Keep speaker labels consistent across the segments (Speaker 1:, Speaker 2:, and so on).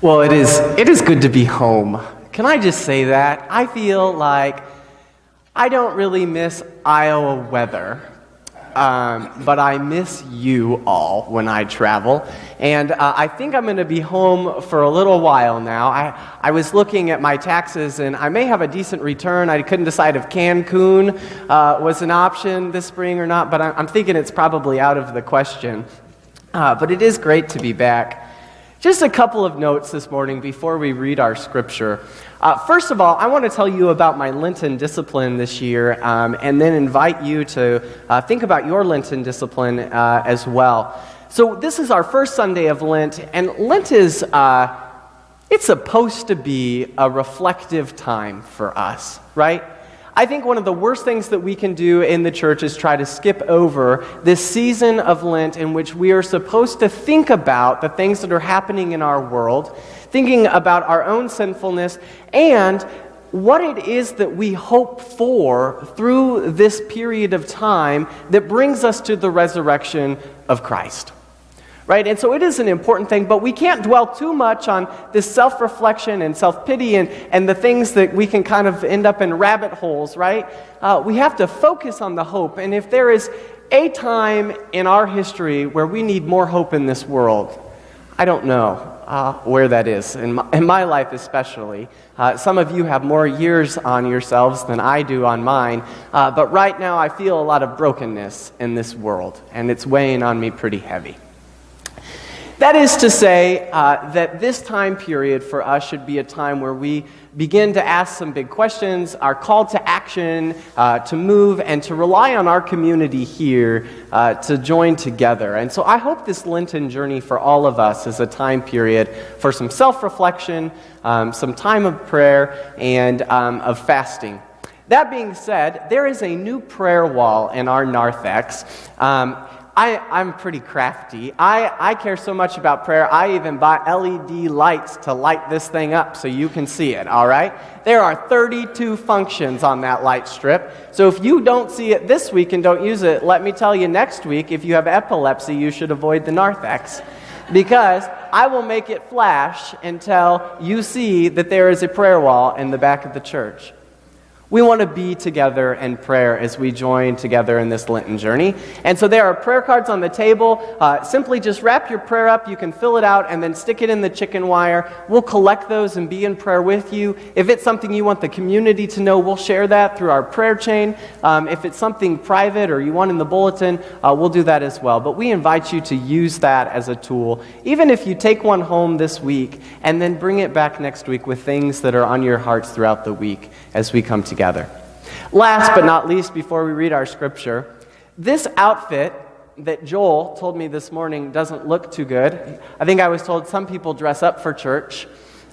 Speaker 1: Well, it is good to be home. Can I just say that? I feel like I don't really miss Iowa weather, but I miss you all when I travel. And I think I'm going to be home for a little while now. I was looking at my taxes, and I may have a decent return. I couldn't decide if Cancun was an option this spring or not, but I'm thinking it's probably out of the question. But it is great to be back. Just a couple of notes this morning before we read our scripture. First of all, I want to tell you about my Lenten discipline this year, and then invite you to think about your Lenten discipline as well. So this is our first Sunday of Lent, and Lent is, it's supposed to be a reflective time for us, right? I think one of the worst things that we can do in the church is try to skip over this season of Lent in which we are supposed to think about the things that are happening in our world, thinking about our own sinfulness, and what it is that we hope for through this period of time that brings us to the resurrection of Christ. Right? And so it is an important thing, but we can't dwell too much on this self-reflection and self-pity and the things that we can kind of end up in rabbit holes, right? We have to focus on the hope. And if there is a time in our history where we need more hope in this world, I don't know where that is, in my life especially. Some of you have more years on yourselves than I do on mine, but right now I feel a lot of brokenness in this world, and it's weighing on me pretty heavy. That is to say that this time period for us should be a time where we begin to ask some big questions, are called to action, to move, and to rely on our community here to join together. And so I hope this Lenten journey for all of us is a time period for some self-reflection, some time of prayer, and of fasting. That being said, there is a new prayer wall in our narthex. I'm pretty crafty. I care so much about prayer, I even buy LED lights to light this thing up so you can see it, all right? There are 32 functions on that light strip. So if you don't see it this week and don't use it, let me tell you next week, if you have epilepsy, you should avoid the narthex. Because I will make it flash until you see that there is a prayer wall in the back of the church. We want to be together in prayer as we join together in this Lenten journey. And so there are prayer cards on the table. Simply just wrap your prayer up. You can fill it out and then stick it in the chicken wire. We'll collect those and be in prayer with you. If it's something you want the community to know, we'll share that through our prayer chain. If it's something private or you want in the bulletin, we'll do that as well. But we invite you to use that as a tool, even if you take one home this week and then bring it back next week with things that are on your hearts throughout the week as we come together. Last but not least, before we read our scripture, this outfit that Joel told me this morning doesn't look too good. I think I was told some people dress up for church.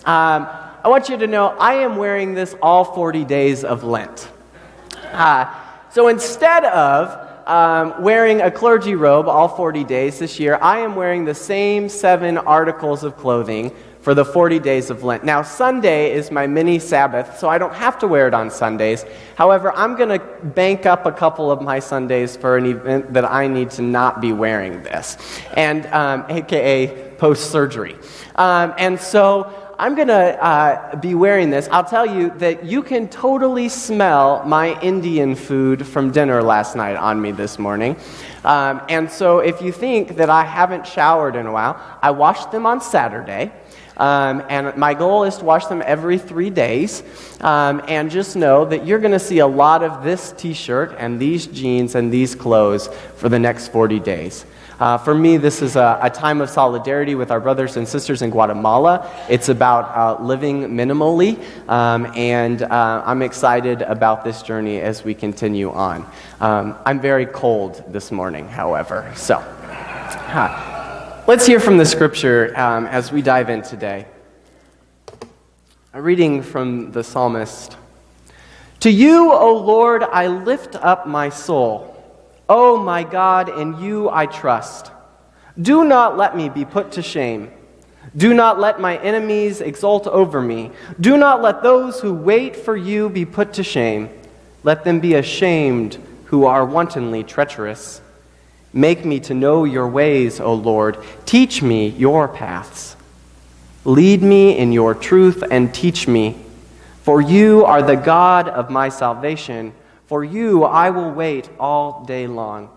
Speaker 1: I want you to know I am wearing this all 40 days of Lent. So instead of wearing a clergy robe all 40 days this year, I am wearing the same 7 articles of clothing for the 40 days of Lent. Now, Sunday is my mini Sabbath, so I don't have to wear it on Sundays. However, I'm going to bank up a couple of my Sundays for an event that I need to not be wearing this, and aka post-surgery. And so I'm going to be wearing this. I'll tell you that you can totally smell my Indian food from dinner last night on me this morning. And so if you think that I haven't showered in a while, I washed them on Saturday. And my goal is to wash them every 3 days. And just know that you're going to see a lot of this t-shirt and these jeans and these clothes for the next 40 days. For me, this is a time of solidarity with our brothers and sisters in Guatemala. It's about living minimally, and I'm excited about this journey as we continue on. I'm very cold this morning, however, so let's hear from the scripture as we dive in today. A reading from the psalmist. To you, O Lord, I lift up my soul. O my God, in you I trust. Do not let me be put to shame. Do not let my enemies exult over me. Do not let those who wait for you be put to shame. Let them be ashamed who are wantonly treacherous. Make me to know your ways, O Lord. Teach me your paths. Lead me in your truth and teach me. For you are the God of my salvation. For you I will wait all day long.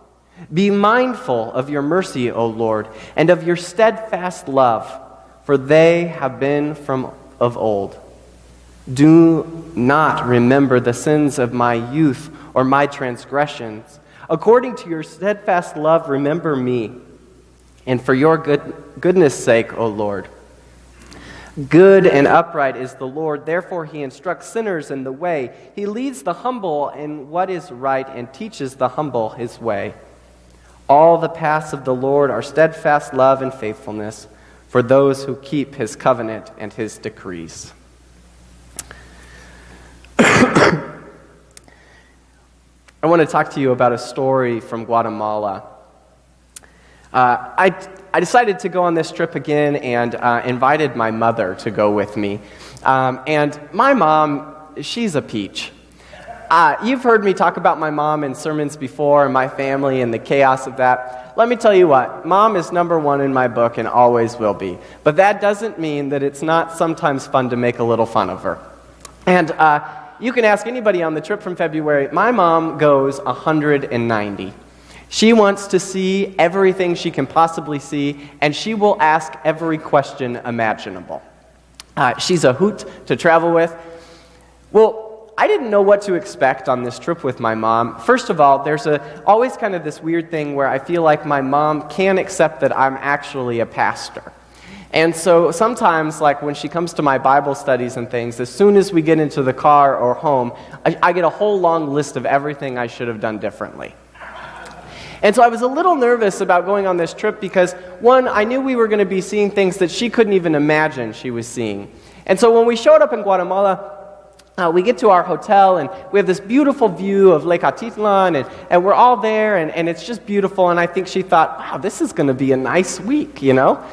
Speaker 1: Be mindful of your mercy, O Lord, and of your steadfast love, for they have been from of old. Do not remember the sins of my youth or my transgressions. According to your steadfast love, remember me. And for your goodness' sake, O Lord. Good and upright is the Lord, therefore he instructs sinners in the way. He leads the humble in what is right and teaches the humble his way. All the paths of the Lord are steadfast love and faithfulness for those who keep his covenant and his decrees. I want to talk to you about a story from Guatemala. I decided to go on this trip again and invited my mother to go with me. And my mom, she's a peach. You've heard me talk about my mom in sermons before and my family and the chaos of that. Let me tell you what, Mom is number one in my book and always will be. But that doesn't mean that it's not sometimes fun to make a little fun of her. And you can ask anybody on the trip from February, my mom goes 190. She wants to see everything she can possibly see, and she will ask every question imaginable. She's a hoot to travel with. Well, I didn't know what to expect on this trip with my mom. First of all, there's always kind of this weird thing where I feel like my mom can't accept that I'm actually a pastor. And so sometimes, like when she comes to my Bible studies and things, as soon as we get into the car or home, I get a whole long list of everything I should have done differently. And so I was a little nervous about going on this trip because, one, I knew we were going to be seeing things that she couldn't even imagine she was seeing. And so when we showed up in Guatemala, we get to our hotel, and we have this beautiful view of Lake Atitlan, and we're all there, and it's just beautiful, and I think she thought, wow, this is going to be a nice week, you know?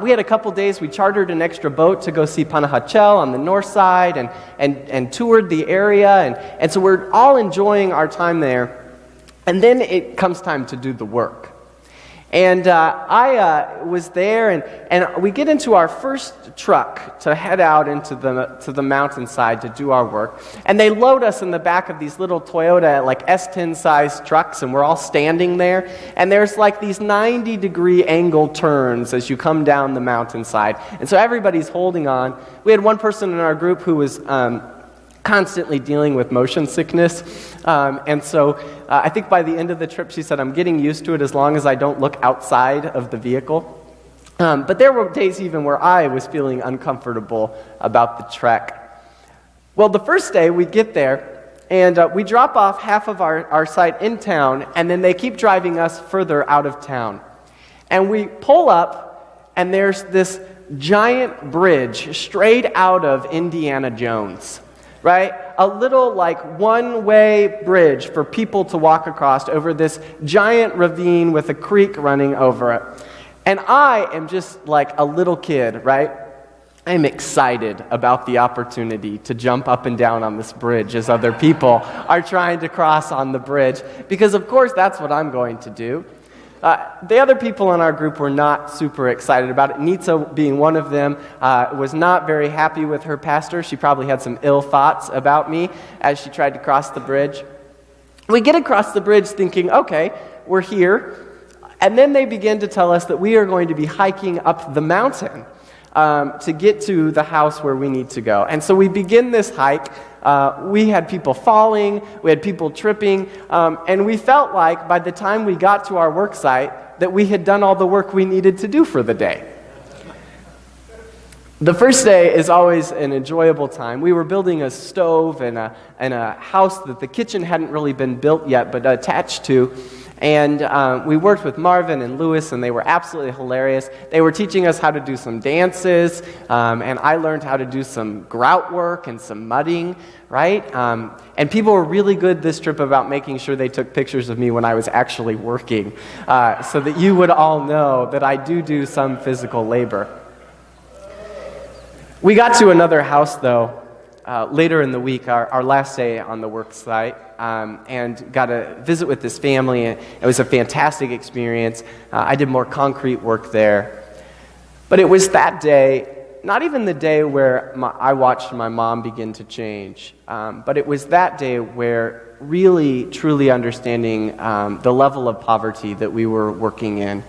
Speaker 1: We had a couple days, we chartered an extra boat to go see Panajachel on the north side, and toured the area, and so we're all enjoying our time there. And then it comes time to do the work. And I was there, and we get into our first truck to head out into the mountainside to do our work. And they load us in the back of these little Toyota, like S10-sized trucks, and we're all standing there. And there's like these 90-degree angle turns as you come down the mountainside. And so everybody's holding on. We had one person in our group who was constantly dealing with motion sickness. And so I think by the end of the trip, she said, I'm getting used to it as long as I don't look outside of the vehicle. But there were days even where I was feeling uncomfortable about the trek. Well, the first day we get there, and we drop off half of our site in town, and then they keep driving us further out of town. And we pull up, and there's this giant bridge straight out of Indiana Jones. Right? A little like one-way bridge for people to walk across over this giant ravine with a creek running over it. And I am just like a little kid, right? I'm excited about the opportunity to jump up and down on this bridge as other people are trying to cross on the bridge, because of course that's what I'm going to do. The other people in our group were not super excited about it. Nitsa, being one of them, was not very happy with her pastor. She probably had some ill thoughts about me as she tried to cross the bridge. We get across the bridge thinking, okay, we're here. And then they begin to tell us that we are going to be hiking up the mountain to get to the house where we need to go. And so we begin this hike. We had people falling, we had people tripping, and we felt like by the time we got to our work site that we had done all the work we needed to do for the day. The first day is always an enjoyable time. We were building a stove and a house that the kitchen hadn't really been built yet, but attached to. And we worked with Marvin and Lewis, and they were absolutely hilarious. They were teaching us how to do some dances, and I learned how to do some grout work and some mudding, right? And people were really good this trip about making sure they took pictures of me when I was actually working, so that you would all know that I do some physical labor. We got to another house, though, later in the week, our last day on the work site, and got to visit with this family. And it was a fantastic experience. I did more concrete work there. But it was that day not even the day where I watched my mom begin to change, but it was that day where really, truly understanding the level of poverty that we were working in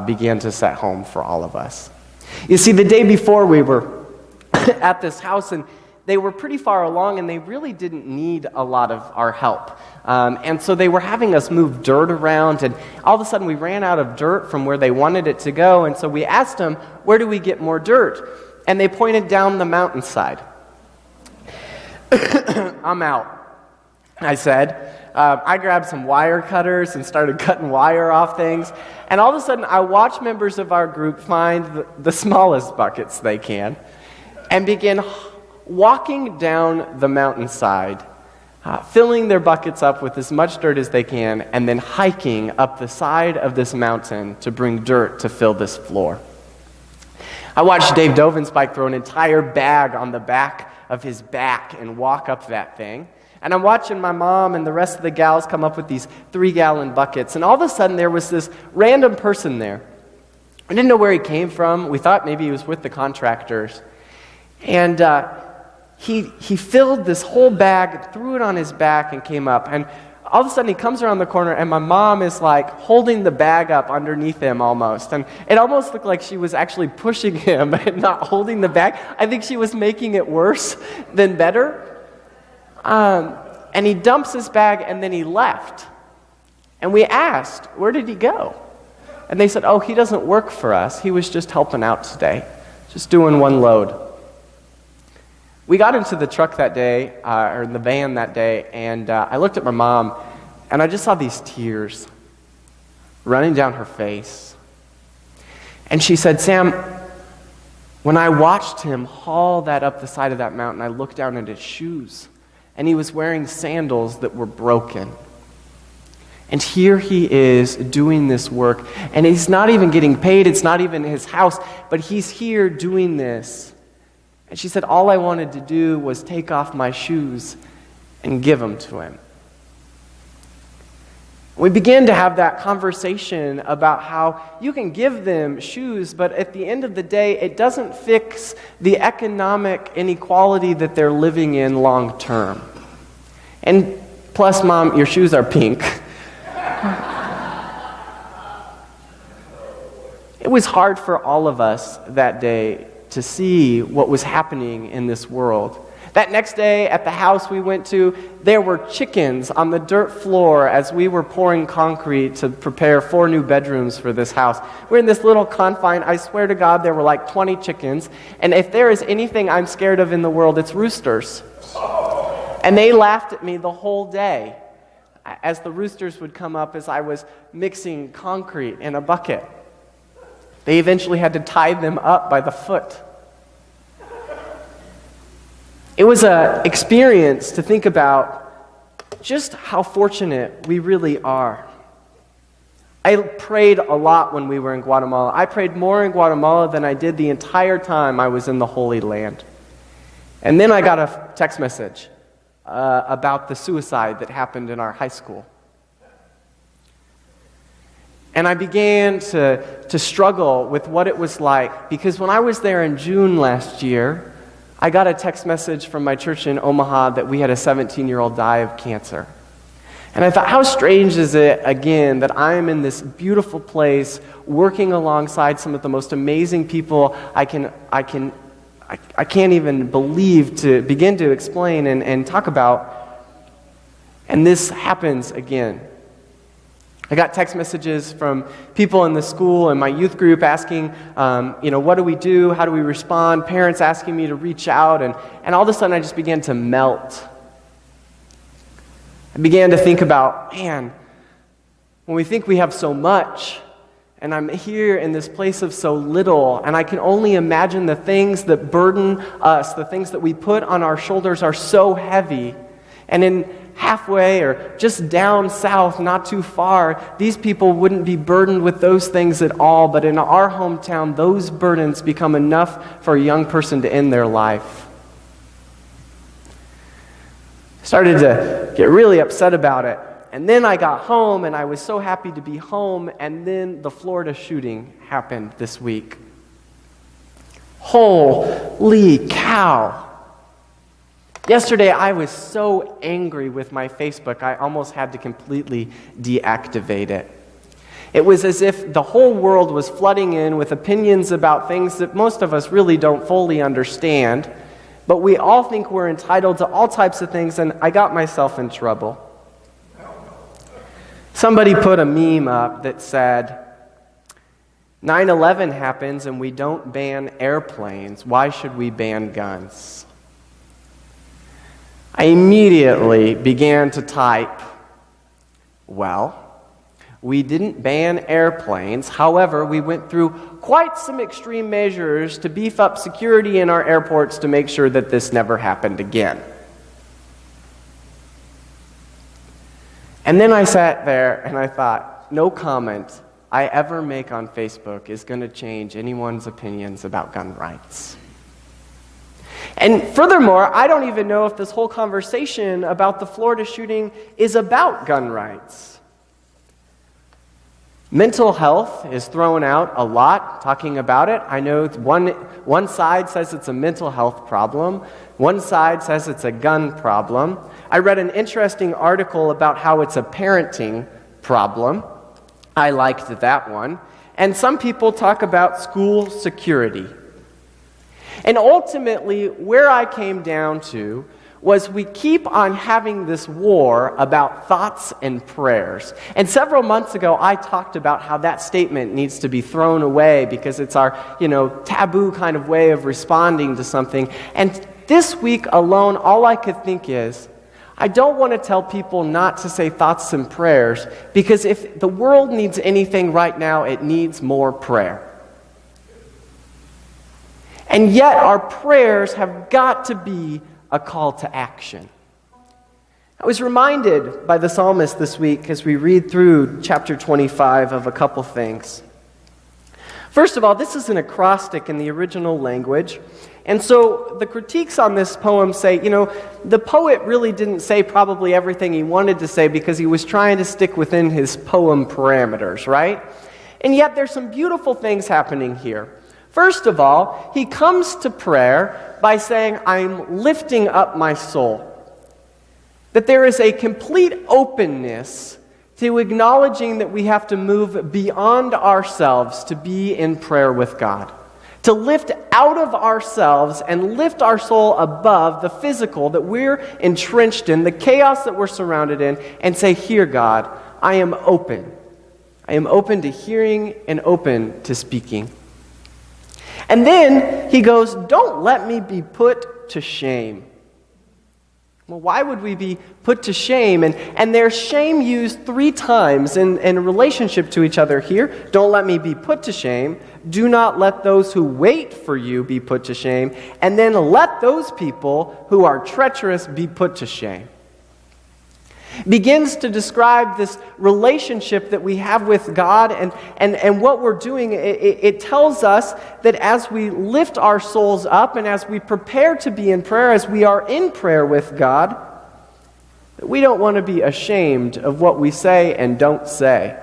Speaker 1: began to set home for all of us. You see, the day before we were at this house, and they were pretty far along, and they really didn't need a lot of our help. And so they were having us move dirt around, and all of a sudden we ran out of dirt from where they wanted it to go, and so we asked them, where do we get more dirt? And they pointed down the mountainside. I'm out, I said. I grabbed some wire cutters and started cutting wire off things. And all of a sudden, I watched members of our group find the smallest buckets they can and begin walking down the mountainside, filling their buckets up with as much dirt as they can, and then hiking up the side of this mountain to bring dirt to fill this floor. I watched Dave Dovenspike throw an entire bag on the back of his back and walk up that thing. And I'm watching my mom and the rest of the gals come up with these 3-gallon buckets. And all of a sudden, there was this random person there. I didn't know where he came from. We thought maybe he was with the contractors. And he filled this whole bag, threw it on his back, and came up. And all of a sudden, he comes around the corner, and my mom is like holding the bag up underneath him almost. And it almost looked like she was actually pushing him and not holding the bag. I think she was making it worse than better. And he dumps his bag, and then he left. And we asked, where did he go? And they said, oh, he doesn't work for us. He was just helping out today, just doing one load. We got into the truck that day, or in the van that day, and I looked at my mom, and I just saw these tears running down her face. And she said, Sam, when I watched him haul that up the side of that mountain, I looked down at his shoes. And he was wearing sandals that were broken. And here he is doing this work. And he's not even getting paid. It's not even his house. But he's here doing this. And she said, all I wanted to do was take off my shoes and give them to him. We began to have that conversation about how you can give them shoes, but at the end of the day, it doesn't fix the economic inequality that they're living in long term. And plus, Mom, your shoes are pink. It was hard for all of us that day to see what was happening in this world. That next day at the house we went to, there were chickens on the dirt floor as we were pouring concrete to prepare 4 new bedrooms for this house. We're in this little confine. I swear to God, there were like 20 chickens. And if there is anything I'm scared of in the world, it's roosters. And they laughed at me the whole day as the roosters would come up as I was mixing concrete in a bucket. They eventually had to tie them up by the foot. It was an experience to think about just how fortunate we really are. I prayed a lot when we were in Guatemala. I prayed more in Guatemala than I did the entire time I was in the Holy Land. And then I got a text message about the suicide that happened in our high school. And I began to struggle with what it was like, because when I was there in June last year, I got a text message from my church in Omaha that we had a 17-year-old die of cancer. And I thought, how strange is it, again, that I am in this beautiful place working alongside some of the most amazing people I can't even believe to begin to explain and talk about. And this happens again. I got text messages from people in the school and my youth group asking, what do we do? How do we respond? Parents asking me to reach out. And all of a sudden, I just began to melt. I began to think about, man, when we think we have so much, and I'm here in this place of so little, and I can only imagine the things that burden us, the things that we put on our shoulders are so heavy. And in halfway or just down south, not too far, these people wouldn't be burdened with those things at all, but in our hometown, those burdens become enough for a young person to end their life. Started to get really upset about it. And then I got home, and I was so happy to be home, and then the Florida shooting happened this week. Holy cow. Yesterday, I was so angry with my Facebook, I almost had to completely deactivate it. It was as if the whole world was flooding in with opinions about things that most of us really don't fully understand, but we all think we're entitled to all types of things, and I got myself in trouble. Somebody put a meme up that said, 9/11 happens and we don't ban airplanes. Why should we ban guns? I immediately began to type, well, we didn't ban airplanes. However, we went through quite some extreme measures to beef up security in our airports to make sure that this never happened again. And then I sat there and I thought, no comment I ever make on Facebook is going to change anyone's opinions about gun rights. And furthermore, I don't even know if this whole conversation about the Florida shooting is about gun rights. Mental health is thrown out a lot, talking about it. I know one side says it's a mental health problem. One side says it's a gun problem. I read an interesting article about how it's a parenting problem. I liked that one. And some people talk about school security. And ultimately, where I came down to was we keep on having this war about thoughts and prayers. And several months ago, I talked about how that statement needs to be thrown away because it's our, taboo kind of way of responding to something. And this week alone, all I could think is, I don't want to tell people not to say thoughts and prayers because if the world needs anything right now, it needs more prayer. And yet our prayers have got to be a call to action. I was reminded by the psalmist this week as we read through chapter 25 of a couple things. First of all, this is an acrostic in the original language. And so the critiques on this poem say, the poet really didn't say probably everything he wanted to say because he was trying to stick within his poem parameters, right? And yet there's some beautiful things happening here. First of all, he comes to prayer by saying, I'm lifting up my soul. That there is a complete openness to acknowledging that we have to move beyond ourselves to be in prayer with God. To lift out of ourselves and lift our soul above the physical that we're entrenched in, the chaos that we're surrounded in, and say, here, God, I am open. I am open to hearing and open to speaking. And then he goes, don't let me be put to shame. Well, why would we be put to shame? And there's shame used 3 times in relationship to each other here. Don't let me be put to shame. Do not let those who wait for you be put to shame. And then let those people who are treacherous be put to shame. Begins to describe this relationship that we have with God and what we're doing. It tells us that as we lift our souls up and as we prepare to be in prayer, as we are in prayer with God, that we don't want to be ashamed of what we say and don't say,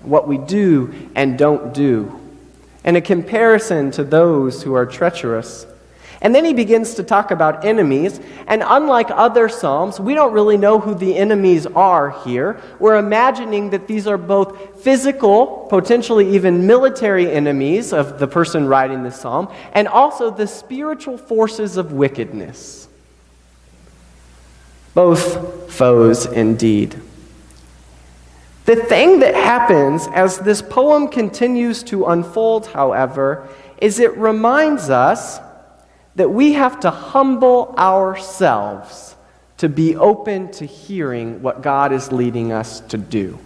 Speaker 1: what we do and don't do, and a comparison to those who are treacherous. And then he begins to talk about enemies. And unlike other psalms, we don't really know who the enemies are here. We're imagining that these are both physical, potentially even military enemies of the person writing the psalm, and also the spiritual forces of wickedness. Both foes indeed. The thing that happens as this poem continues to unfold, however, is it reminds us that we have to humble ourselves to be open to hearing what God is leading us to do.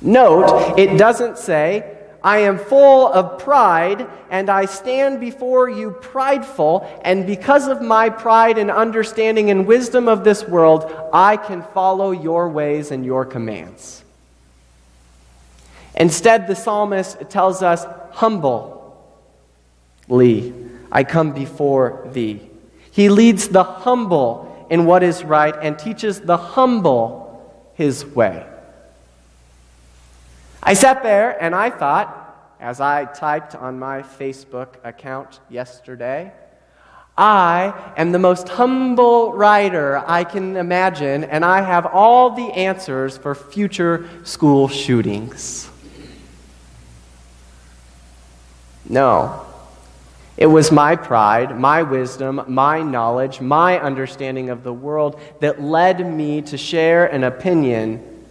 Speaker 1: Note, it doesn't say, I am full of pride, and I stand before you prideful, and because of my pride and understanding and wisdom of this world, I can follow your ways and your commands. Instead, the psalmist tells us, humbly, I come before thee. He leads the humble in what is right and teaches the humble his way. I sat there and I thought, as I typed on my Facebook account yesterday, I am the most humble writer I can imagine, and I have all the answers for future school shootings. No. It was my pride, my wisdom, my knowledge, my understanding of the world that led me to share an opinion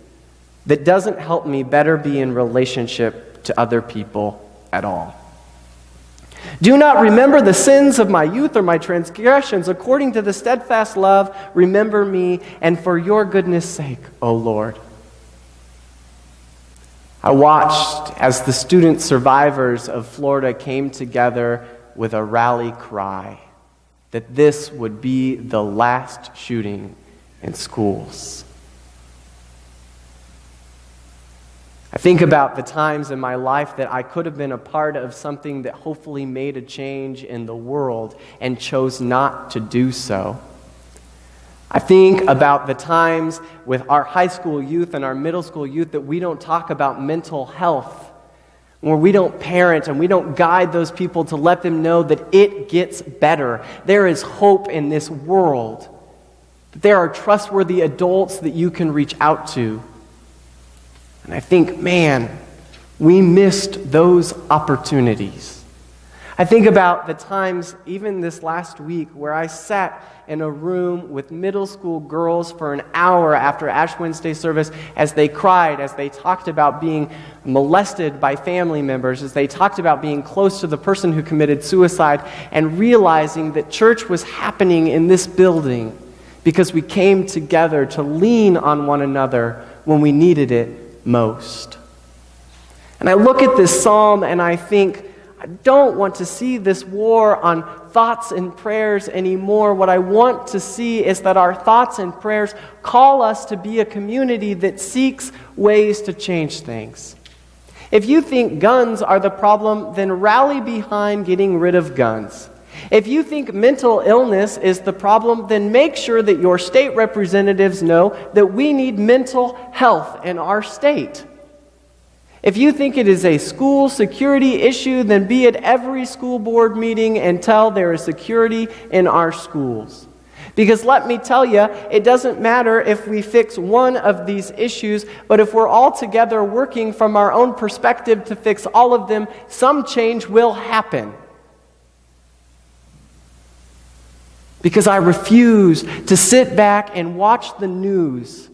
Speaker 1: that doesn't help me better be in relationship to other people at all. Do not remember the sins of my youth or my transgressions. According to the steadfast love, remember me, and for your goodness' sake, O Lord. I watched as the student survivors of Florida came together with a rally cry that this would be the last shooting in schools. I think about the times in my life that I could have been a part of something that hopefully made a change in the world and chose not to do so. I think about the times with our high school youth and our middle school youth that we don't talk about mental health, where we don't parent and we don't guide those people to let them know that it gets better. There is hope in this world. There are trustworthy adults that you can reach out to. And I think, man, we missed those opportunities. I think about the times, even this last week, where I sat in a room with middle school girls for an hour after Ash Wednesday service as they cried, as they talked about being molested by family members, as they talked about being close to the person who committed suicide, and realizing that church was happening in this building because we came together to lean on one another when we needed it most. And I look at this psalm and I think, I don't want to see this war on thoughts and prayers anymore. What I want to see is that our thoughts and prayers call us to be a community that seeks ways to change things. If you think guns are the problem, then rally behind getting rid of guns. If you think mental illness is the problem, then make sure that your state representatives know that we need mental health in our state. If you think it is a school security issue, then be at every school board meeting and tell there is security in our schools. Because let me tell you, it doesn't matter if we fix one of these issues, but if we're all together working from our own perspective to fix all of them, some change will happen. Because I refuse to sit back and watch the news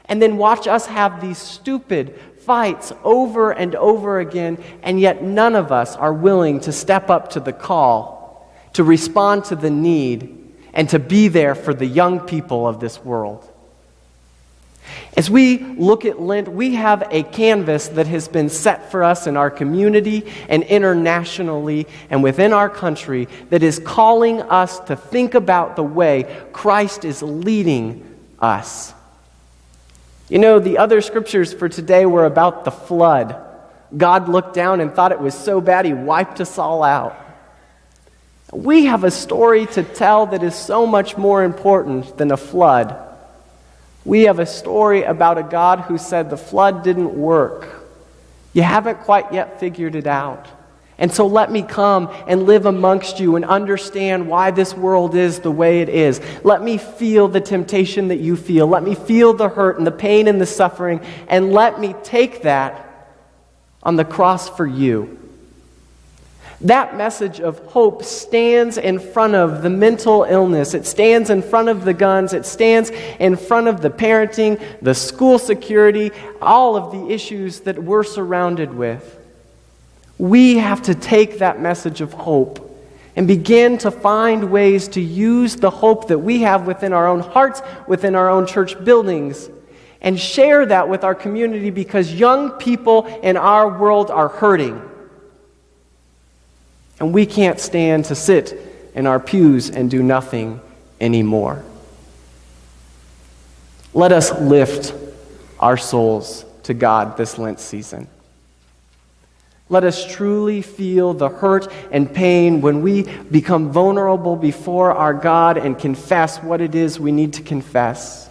Speaker 1: and then watch us have these stupid fights over and over again, and yet none of us are willing to step up to the call, to respond to the need, and to be there for the young people of this world. As we look at Lent, we have a canvas that has been set for us in our community and internationally and within our country that is calling us to think about the way Christ is leading us. You know, the other scriptures for today were about the flood. God looked down and thought it was so bad, he wiped us all out. We have a story to tell that is so much more important than a flood. We have a story about a God who said the flood didn't work. You haven't quite yet figured it out. And so let me come and live amongst you and understand why this world is the way it is. Let me feel the temptation that you feel. Let me feel the hurt and the pain and the suffering. And let me take that on the cross for you. That message of hope stands in front of the mental illness. It stands in front of the guns. It stands in front of the parenting, the school security, all of the issues that we're surrounded with. We have to take that message of hope and begin to find ways to use the hope that we have within our own hearts, within our own church buildings, and share that with our community because young people in our world are hurting. And we can't stand to sit in our pews and do nothing anymore. Let us lift our souls to God this Lent season. Let us truly feel the hurt and pain when we become vulnerable before our God and confess what it is we need to confess.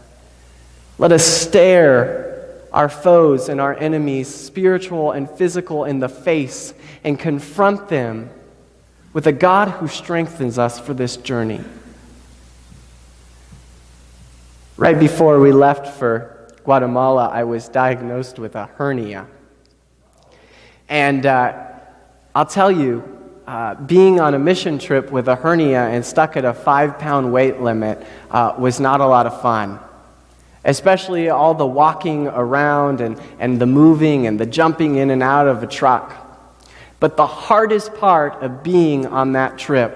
Speaker 1: Let us stare our foes and our enemies, spiritual and physical, in the face and confront them with a God who strengthens us for this journey. Right before we left for Guatemala, I was diagnosed with a hernia. And I'll tell you, being on a mission trip with a hernia and stuck at a 5-pound weight limit was not a lot of fun. Especially all the walking around and the moving and the jumping in and out of a truck. But the hardest part of being on that trip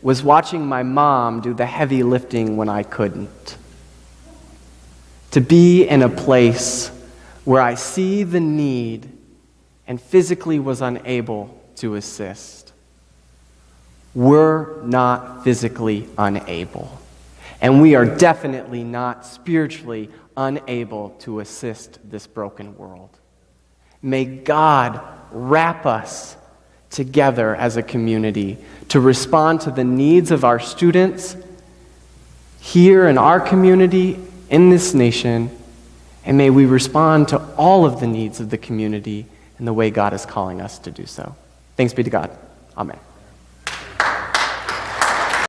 Speaker 1: was watching my mom do the heavy lifting when I couldn't. To be in a place where I see the need and physically was unable to assist. We're not physically unable. And we are definitely not spiritually unable to assist this broken world. May God wrap us together as a community to respond to the needs of our students here in our community, in this nation, and may we respond to all of the needs of the community in the way God is calling us to do so. Thanks be to God. Amen.